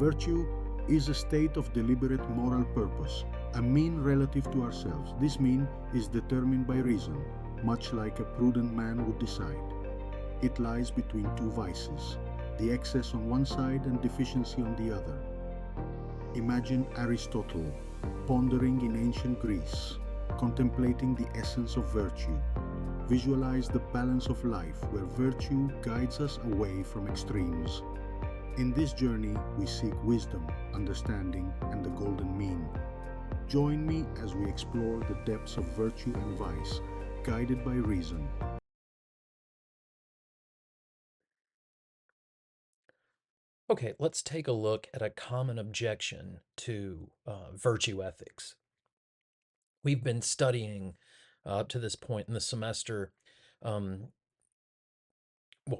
Virtue is a state of deliberate moral purpose, a mean relative to ourselves. This mean is determined by reason, much like a prudent man would decide. It lies between two vices, the excess on one side and deficiency on the other. Imagine Aristotle pondering in ancient Greece, contemplating the essence of virtue. Visualize the balance of life where virtue guides us away from extremes. In this journey, we seek wisdom, understanding, and the golden mean. Join me as we explore the depths of virtue and vice, guided by reason. Okay, let's take a look at a common objection to virtue ethics. We've been studying up to this point in the semester, um,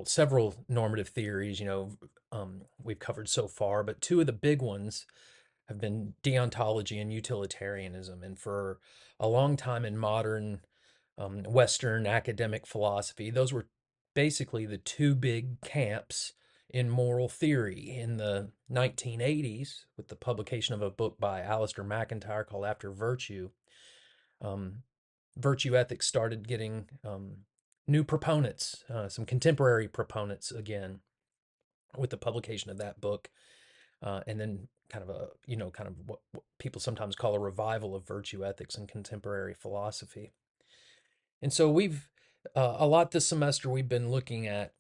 several normative theories, we've covered so far, but two of the big ones have been deontology and utilitarianism. And for a long time in modern Western academic philosophy, those were basically the two big camps in moral theory. In the 1980s, with the publication of a book by Alistair McIntyre called After Virtue, um, virtue ethics started getting new proponents, some contemporary proponents again, with the publication of that book. And then kind of what people sometimes call a revival of virtue ethics in contemporary philosophy. And so we've a lot this semester we've been looking at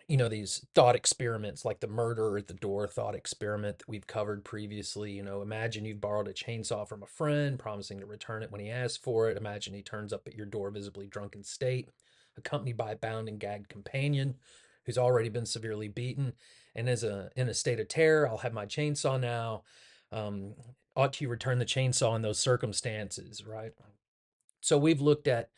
these thought experiments like the murder at the door thought experiment that we've covered previously. Imagine you've borrowed a chainsaw from a friend, promising to return it when he asks for it. Imagine he turns up at your door visibly drunken state, accompanied by a bound and gagged companion who's already been severely beaten and is in a state of terror. I'll have my chainsaw now. Ought you return the chainsaw in those circumstances, right? So we've looked at,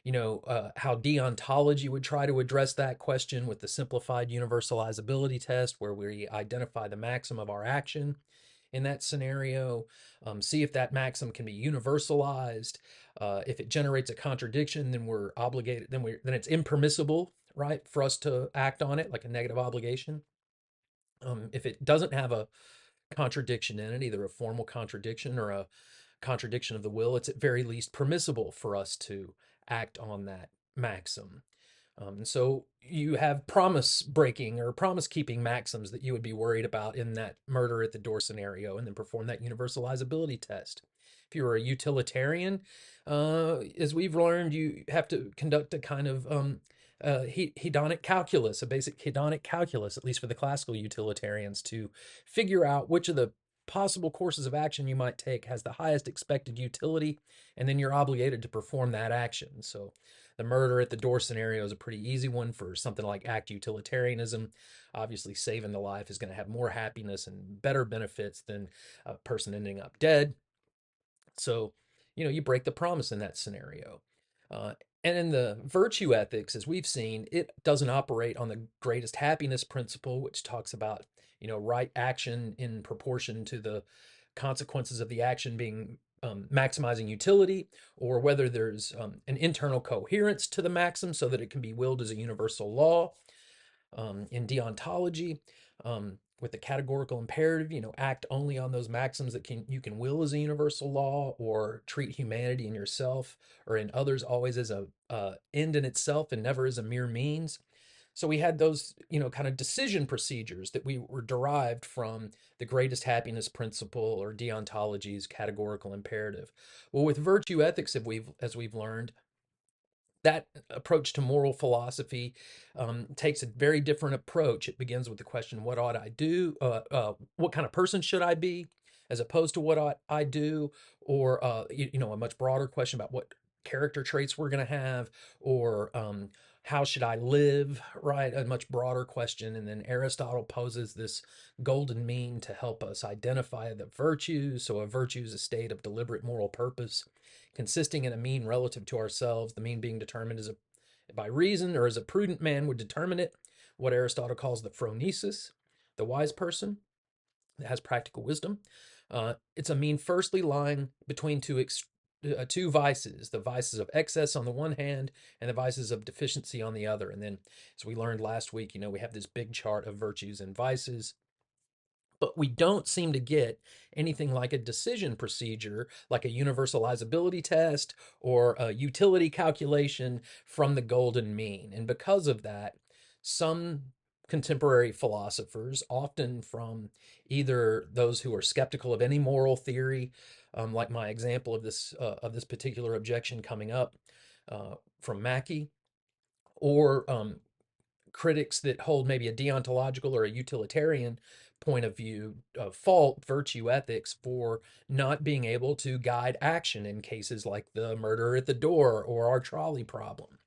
how deontology would try to address that question with the simplified universalizability test, where we identify the maxim of our action in that scenario, see if that maxim can be universalized. If it generates a contradiction, then we're obligated. Then it's impermissible, right, for us to act on it like a negative obligation. If it doesn't have a contradiction in it, either a formal contradiction or a contradiction of the will, it's at very least permissible for us to act on that maxim. So you have promise breaking or promise keeping maxims that you would be worried about in that murder at the door scenario, and then perform that universalizability test. If you were a utilitarian, as we've learned, you have to conduct a kind of hedonic calculus, a basic hedonic calculus, at least for the classical utilitarians, to figure out which of the possible courses of action you might take has the highest expected utility, and then you're obligated to perform that action. So the murder at the door scenario is a pretty easy one for something like act utilitarianism. Obviously, saving the life is going to have more happiness and better benefits than a person ending up dead. So, you break the promise in that scenario. Uh, and in the virtue ethics, as we've seen, it doesn't operate on the greatest happiness principle, which talks about, right action in proportion to the consequences of the action being maximizing utility, or whether there's an internal coherence to the maxim so that it can be willed as a universal law. In deontology, with the categorical imperative, act only on those maxims that you can will as a universal law, or treat humanity and yourself or in others always as a end in itself and never as a mere means. So we had those, kind of decision procedures that we were derived from the greatest happiness principle or deontology's categorical imperative. Well, with virtue ethics, as we've learned, that approach to moral philosophy takes a very different approach. It begins with the question, what ought I do? What kind of person should I be? As opposed to what ought I do? Or, a much broader question about what character traits we're going to have, or how should I live, right? A much broader question. And then Aristotle poses this golden mean to help us identify the virtues. So a virtue is a state of deliberate moral purpose consisting in a mean relative to ourselves, the mean being determined by reason, or as a prudent man would determine it, what Aristotle calls the phronesis, the wise person that has practical wisdom. It's a mean firstly lying between two vices, the vices of excess on the one hand and the vices of deficiency on the other. And then, as we learned last week, we have this big chart of virtues and vices, But we don't seem to get anything like a decision procedure, like a universalizability test or a utility calculation from the golden mean. And because of that, some contemporary philosophers, often from either those who are skeptical of any moral theory, like my example of this particular objection coming up from Mackey, or critics that hold maybe a deontological or a utilitarian point of view fault virtue ethics for not being able to guide action in cases like the murder at the door or our trolley problem.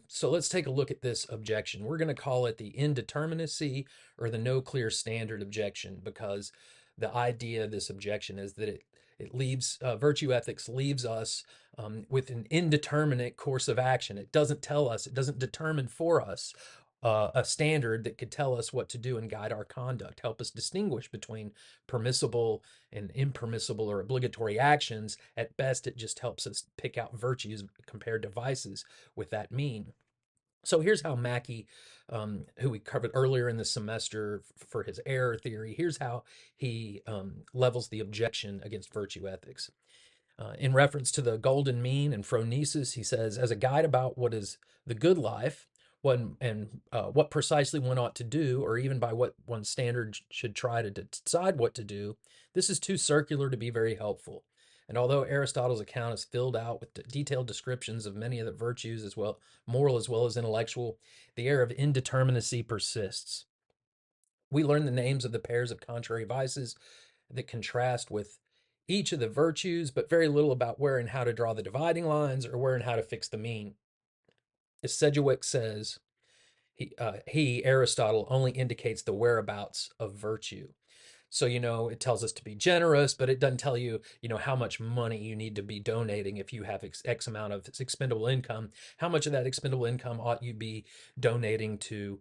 So let's take a look at this objection. We're going to call it the indeterminacy or the no clear standard objection, because the idea of this objection is that it leaves virtue ethics leaves us with an indeterminate course of action. It doesn't tell us, it doesn't determine for us a standard that could tell us what to do and guide our conduct, help us distinguish between permissible and impermissible or obligatory actions. At best, it just helps us pick out virtues compared to vices with that mean. So here's how Mackey, who we covered earlier in the semester for his error theory, here's how he levels the objection against virtue ethics. In reference to the golden mean and phronesis, he says, as a guide about what is the good life, what precisely one ought to do, or even by what one standard should try to decide what to do, this is too circular to be very helpful. And although Aristotle's account is filled out with detailed descriptions of many of the virtues, as well moral as well as intellectual, the air of indeterminacy persists. We learn the names of the pairs of contrary vices that contrast with each of the virtues, but very little about where and how to draw the dividing lines or where and how to fix the mean. As Sedgwick says, Aristotle, only indicates the whereabouts of virtue. So, it tells us to be generous, but it doesn't tell you, how much money you need to be donating if you have X amount of expendable income. How much of that expendable income ought you be donating to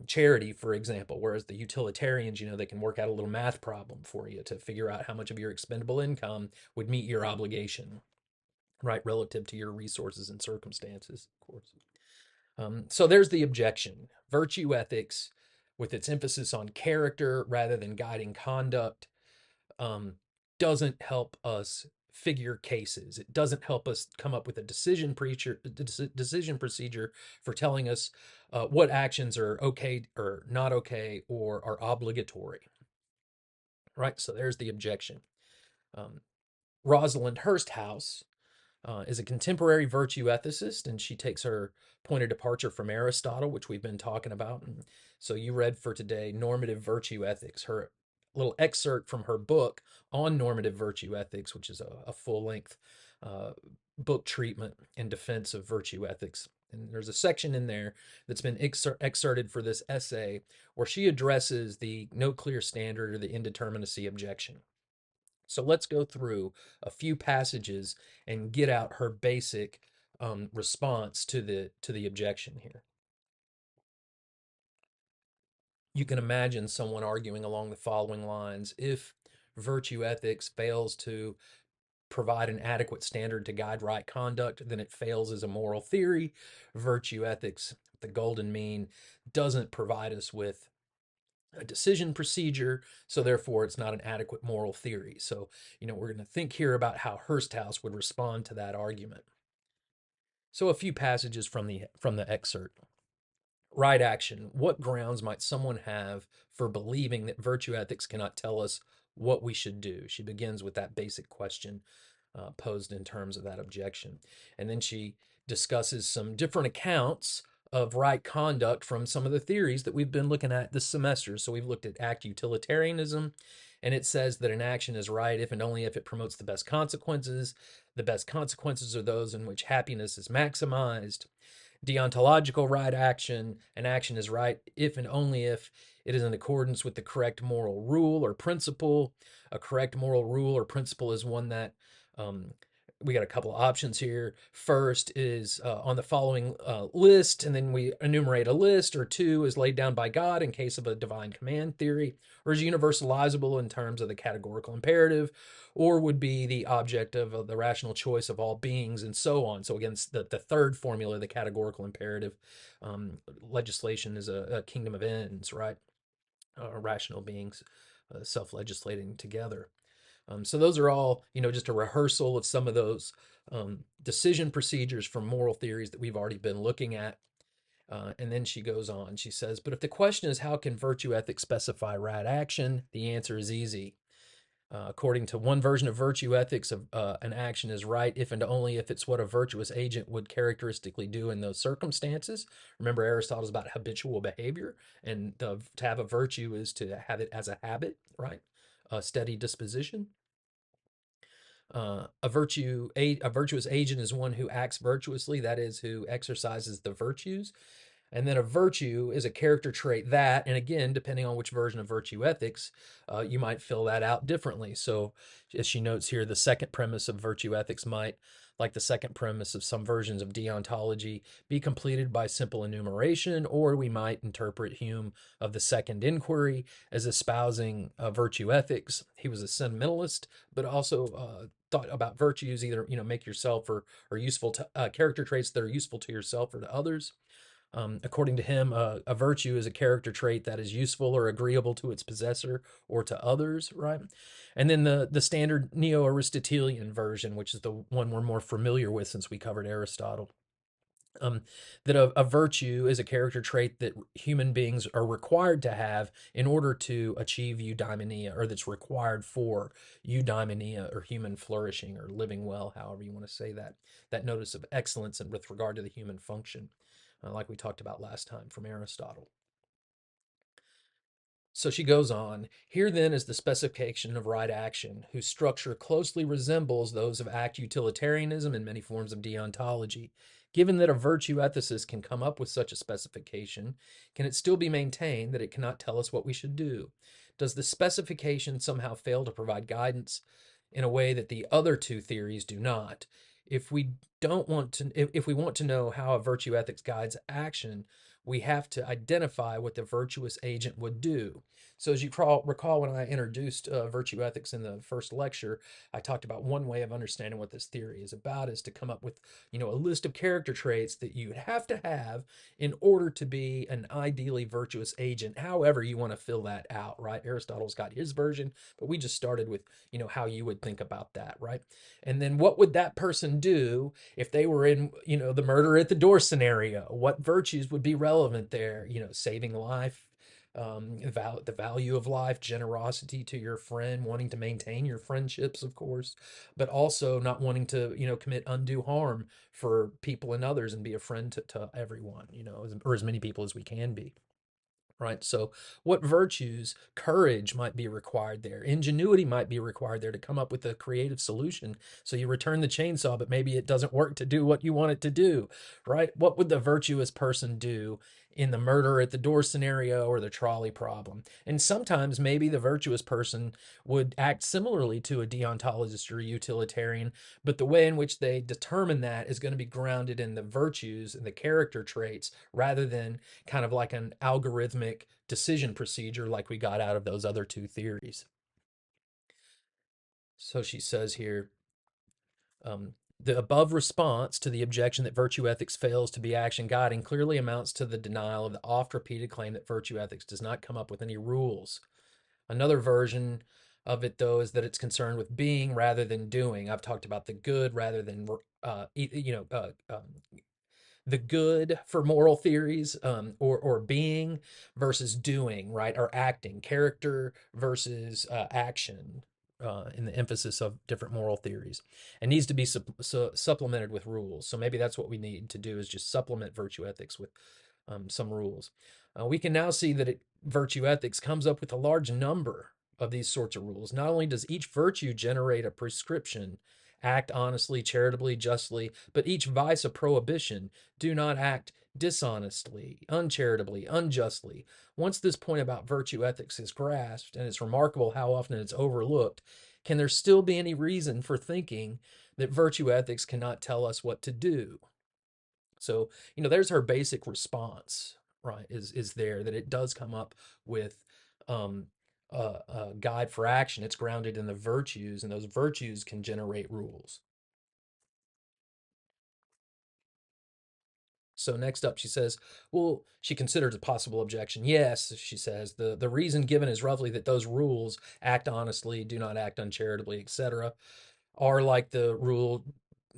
charity, for example? Whereas the utilitarians, they can work out a little math problem for you to figure out how much of your expendable income would meet your obligation, right, relative to your resources and circumstances, of course. So there's the objection. Virtue ethics, with its emphasis on character rather than guiding conduct, um, doesn't help us figure cases. It doesn't help us come up with a decision procedure for telling us what actions are okay or not okay or are obligatory. Right. So there's the objection. Um, Rosalind Hursthouse is a contemporary virtue ethicist, and she takes her point of departure from Aristotle, which we've been talking about. And so you read for today Normative Virtue Ethics, her little excerpt from her book on normative virtue ethics, which is a full length uh, book treatment in defense of virtue ethics. And there's a section in there that's been excerpted for this essay where she addresses the no clear standard or the indeterminacy objection. So let's go through a few passages and get out her basic response to the objection here. You can imagine someone arguing along the following lines: if virtue ethics fails to provide an adequate standard to guide right conduct, then it fails as a moral theory. Virtue ethics, the golden mean, doesn't provide us with a decision procedure, so therefore it's not an adequate moral theory. So, we're going to think here about how Hursthouse would respond to that argument. So, a few passages from the excerpt. Right action. What grounds might someone have for believing that virtue ethics cannot tell us what we should do? She begins with that basic question posed in terms of that objection. And then she discusses some different accounts of right conduct from some of the theories that we've been looking at this semester. So we've looked at act utilitarianism, and it says that an action is right if and only if it promotes the best consequences. The best consequences are those in which happiness is maximized. Deontological right action, an action is right if and only if it is in accordance with the correct moral rule or principle. A correct moral rule or principle is one that um, we got a couple of options here. First is on the following list, and then we enumerate a list, or two is laid down by God in case of a divine command theory, or is universalizable in terms of the categorical imperative, or would be the object of the rational choice of all beings, and so on. So again, the third formula, the categorical imperative, legislation is a kingdom of ends, right? rational beings self-legislating together. So those are all, just a rehearsal of some of those decision procedures from moral theories that we've already been looking at. And then she goes on. She says, but if the question is how can virtue ethics specify right action, the answer is easy. According to one version of virtue ethics, an action is right if and only if it's what a virtuous agent would characteristically do in those circumstances. Remember, Aristotle's about habitual behavior, and to have a virtue is to have it as a habit, right? A steady disposition. A virtuous agent is one who acts virtuously, that is, who exercises the virtues. And then a virtue is a character trait that, and again, depending on which version of virtue ethics, you might fill that out differently. So, as she notes here, the second premise of virtue ethics might, like the second premise of some versions of deontology, be completed by simple enumeration, or we might interpret Hume of the second inquiry as espousing virtue ethics. He was a sentimentalist, but also thought about virtues, either make yourself or useful to character traits that are useful to yourself or to others. According to him, a virtue is a character trait that is useful or agreeable to its possessor or to others, right? And then the standard Neo-Aristotelian version, which is the one we're more familiar with since we covered Aristotle, that a virtue is a character trait that human beings are required to have in order to achieve eudaimonia, or that's required for eudaimonia, or human flourishing, or living well, however you want to say that. That notice of excellence and with regard to the human function, like we talked about last time from Aristotle. So she goes on, here then is the specification of right action, whose structure closely resembles those of act utilitarianism and many forms of deontology. Given that a virtue ethicist can come up with such a specification, can it still be maintained that it cannot tell us what we should do? Does the specification somehow fail to provide guidance in a way that the other two theories do not? If we don't want to, if we want to know how a virtue ethics guides action, we have to identify what the virtuous agent would do. So, as you recall, when I introduced virtue ethics in the first lecture, I talked about one way of understanding what this theory is about is to come up with, a list of character traits that you have to have in order to be an ideally virtuous agent. However, you want to fill that out, right? Aristotle's got his version, but we just started with, how you would think about that, right? And then what would that person do if they were in, the murder at the door scenario? What virtues would be relevant there? Saving life, the value of life, generosity to your friend, wanting to maintain your friendships, of course, but also not wanting to, commit undue harm for people and others and be a friend to everyone, or as many people as we can be. Right. So, what virtues, courage might be required there, ingenuity might be required there to come up with a creative solution. So, you return the chainsaw, but maybe it doesn't work to do what you want it to do. Right. What would the virtuous person do in the murder at the door scenario or the trolley problem? And sometimes maybe the virtuous person would act similarly to a deontologist or a utilitarian, but the way in which they determine that is going to be grounded in the virtues and the character traits rather than kind of like an algorithmic decision procedure like we got out of those other two theories. So she says here, the above response to the objection that virtue ethics fails to be action guiding clearly amounts to the denial of the oft repeated claim that virtue ethics does not come up with any rules. Another version of it, though, is that it's concerned with being rather than doing. I've talked about the good rather than, the good for moral theories, or being versus doing, right, or acting, character versus action, in the emphasis of different moral theories, and needs to be supplemented with rules. So maybe that's what we need to do, is just supplement virtue ethics with some rules. We can now see that virtue ethics comes up with a large number of these sorts of rules. Not only does each virtue generate a prescription, act honestly, charitably, justly, but each vice a prohibition, do not act dishonestly, uncharitably, unjustly. Once this point about virtue ethics is grasped, and it's remarkable how often it's overlooked, can there still be any reason for thinking that virtue ethics cannot tell us what to do? So, there's her basic response, right? Is there that it does come up with um, a guide for action. It's grounded in the virtues, and those virtues can generate rules. So next up, she says, well, she considers a possible objection. Yes, she says, the reason given is roughly that those rules, act honestly, do not act uncharitably, etc., are like the rule,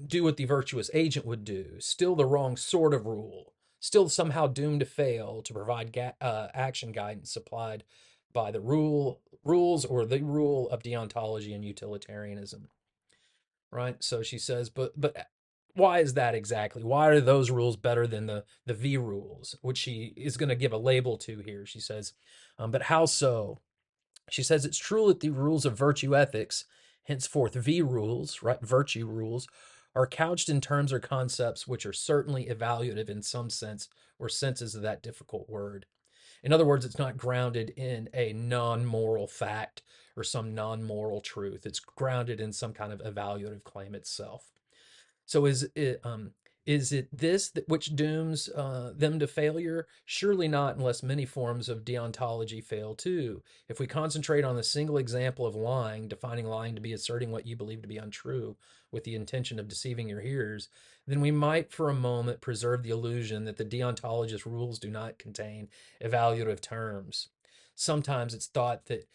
do what the virtuous agent would do, still the wrong sort of rule, still somehow doomed to fail to provide action guidance supplied by the rules or the rule of deontology and utilitarianism, right? So she says, but why is that exactly? Why are those rules better than the V rules, which she is going to give a label to here? She says, but how so? She says it's true that the rules of virtue ethics, henceforth V rules, right, virtue rules, are couched in terms or concepts which are certainly evaluative in some sense or senses of that difficult word. In other words, it's not grounded in a non-moral fact or some non-moral truth. It's grounded in some kind of evaluative claim itself. So is it this that which dooms them to failure? Surely not, unless many forms of deontology fail too. If we concentrate on the single example of lying, defining lying to be asserting what you believe to be untrue with the intention of deceiving your hearers, then we might for a moment preserve the illusion that the deontologist rules do not contain evaluative terms. Sometimes it's thought that,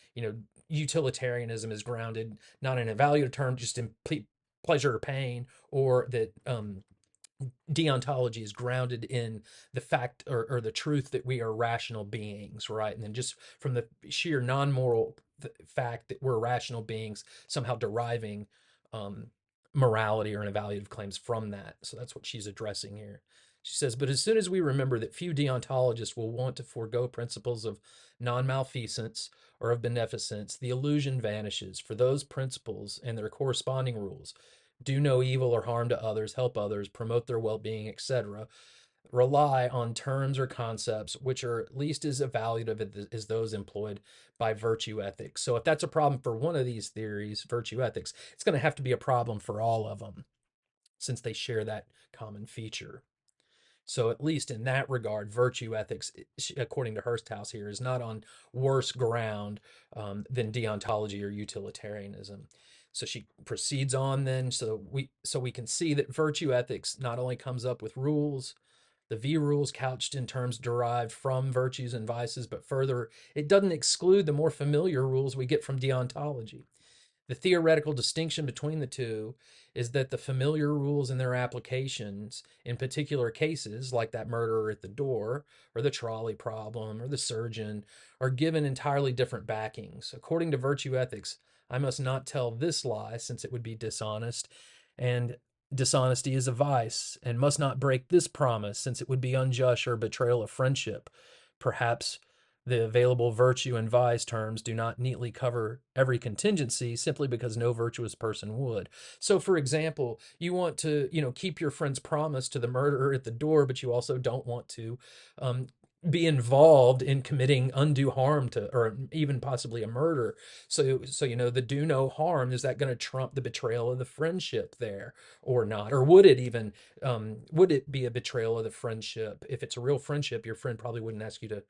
utilitarianism is grounded not in evaluative terms, just in pleasure or pain, or that deontology is grounded in the fact or the truth that we are rational beings, right? And then just from the sheer non-moral fact that we're rational beings, somehow deriving um, morality or an evaluative claims from that. So that's what she's addressing here. She says, but as soon as we remember that few deontologists will want to forego principles of non-malfeasance or of beneficence, the illusion vanishes. For those principles and their corresponding rules, do no evil or harm to others, help others, promote their well-being, etc., rely on terms or concepts which are at least as evaluative as those employed by virtue ethics. So if that's a problem for one of these theories, virtue ethics, it's going to have to be a problem for all of them since they share that common feature. So at least in that regard, virtue ethics, according to Hursthouse here, is not on worse ground than deontology or utilitarianism. So she proceeds on then, so we can see that virtue ethics not only comes up with rules, the V rules couched in terms derived from virtues and vices, but further, it doesn't exclude the more familiar rules we get from deontology. The theoretical distinction between the two is that the familiar rules and their applications in particular cases, like that murderer at the door, or the trolley problem, or the surgeon, are given entirely different backings. According to virtue ethics, I must not tell this lie since it would be dishonest, and dishonesty is a vice, and must not break this promise since it would be unjust or betrayal of friendship. Perhaps the available virtue and vice terms do not neatly cover every contingency simply because no virtuous person would. So, for example, you want to, keep your friend's promise to the murderer at the door, but you also don't want to be involved in committing undue harm to, or even possibly a murder. So the do no harm, is that going to trump the betrayal of the friendship there or not? Or would it even, would it be a betrayal of the friendship? If it's a real friendship, your friend probably wouldn't ask you to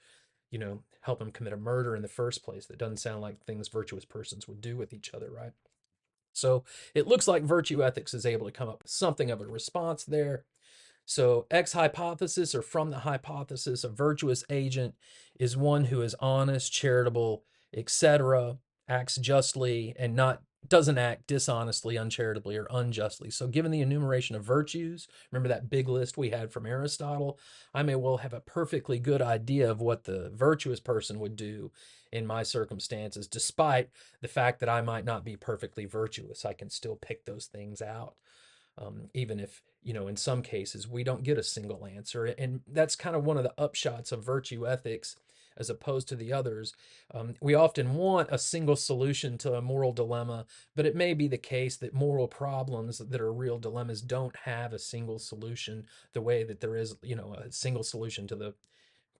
help him commit a murder in the first place. That doesn't sound like things virtuous persons would do with each other, right? So it looks like virtue ethics is able to come up with something of a response there. So X hypothesis, or from the hypothesis, a virtuous agent is one who is honest, charitable, etc., acts justly, and not doesn't act dishonestly, uncharitably, or unjustly. So given the enumeration of virtues, remember that big list we had from Aristotle, I may well have a perfectly good idea of what the virtuous person would do in my circumstances, despite the fact that I might not be perfectly virtuous. I can still pick those things out. Even if, in some cases, we don't get a single answer. And that's kind of one of the upshots of virtue ethics as opposed to the others. We often want a single solution to a moral dilemma, but it may be the case that moral problems that are real dilemmas don't have a single solution the way that there is, a single solution to the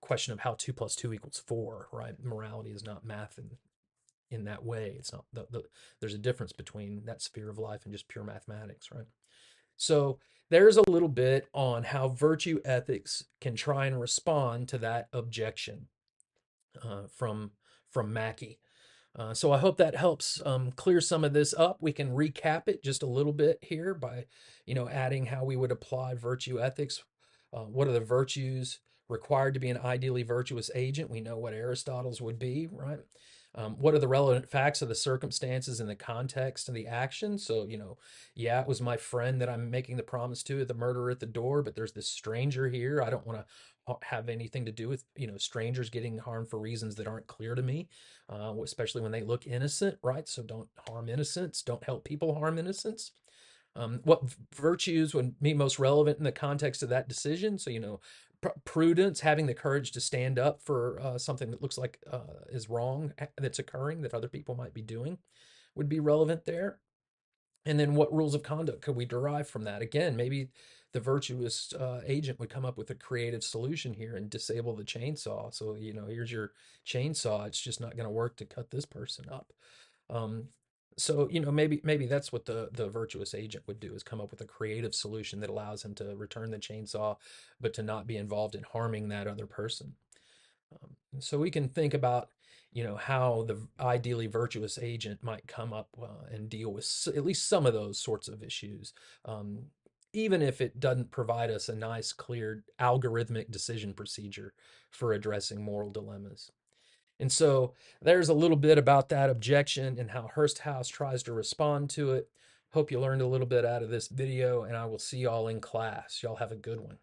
question of how 2 plus 2 equals 4, right? Morality is not math in that way. It's not, there's a difference between that sphere of life and just pure mathematics, right? So there's a little bit on how virtue ethics can try and respond to that objection from Mackey. So I hope that helps clear some of this up. We can recap it just a little bit here by, adding how we would apply virtue ethics What are the virtues required to be an ideally virtuous agent? We know what Aristotle's would be, right? What are the relevant facts of the circumstances and the context and the action? So, yeah, it was my friend that I'm making the promise to, the murderer at the door, but there's this stranger here. I don't want to have anything to do with, strangers getting harmed for reasons that aren't clear to me, especially when they look innocent, right? So don't harm innocents, don't help people harm innocents. What virtues would be most relevant in the context of that decision? So, prudence, having the courage to stand up for something that looks like is wrong that's occurring that other people might be doing would be relevant there. And then what rules of conduct could we derive from that? Again, maybe the virtuous agent would come up with a creative solution here and disable the chainsaw. So, here's your chainsaw. It's just not going to work to cut this person up. Um, so, maybe that's what the virtuous agent would do, is come up with a creative solution that allows him to return the chainsaw, but to not be involved in harming that other person. So we can think about, how the ideally virtuous agent might come up and deal with at least some of those sorts of issues, um, even if it doesn't provide us a nice, clear algorithmic decision procedure for addressing moral dilemmas. And so there's a little bit about that objection and how Hursthouse tries to respond to it. Hope you learned a little bit out of this video, and I will see y'all in class. Y'all have a good one.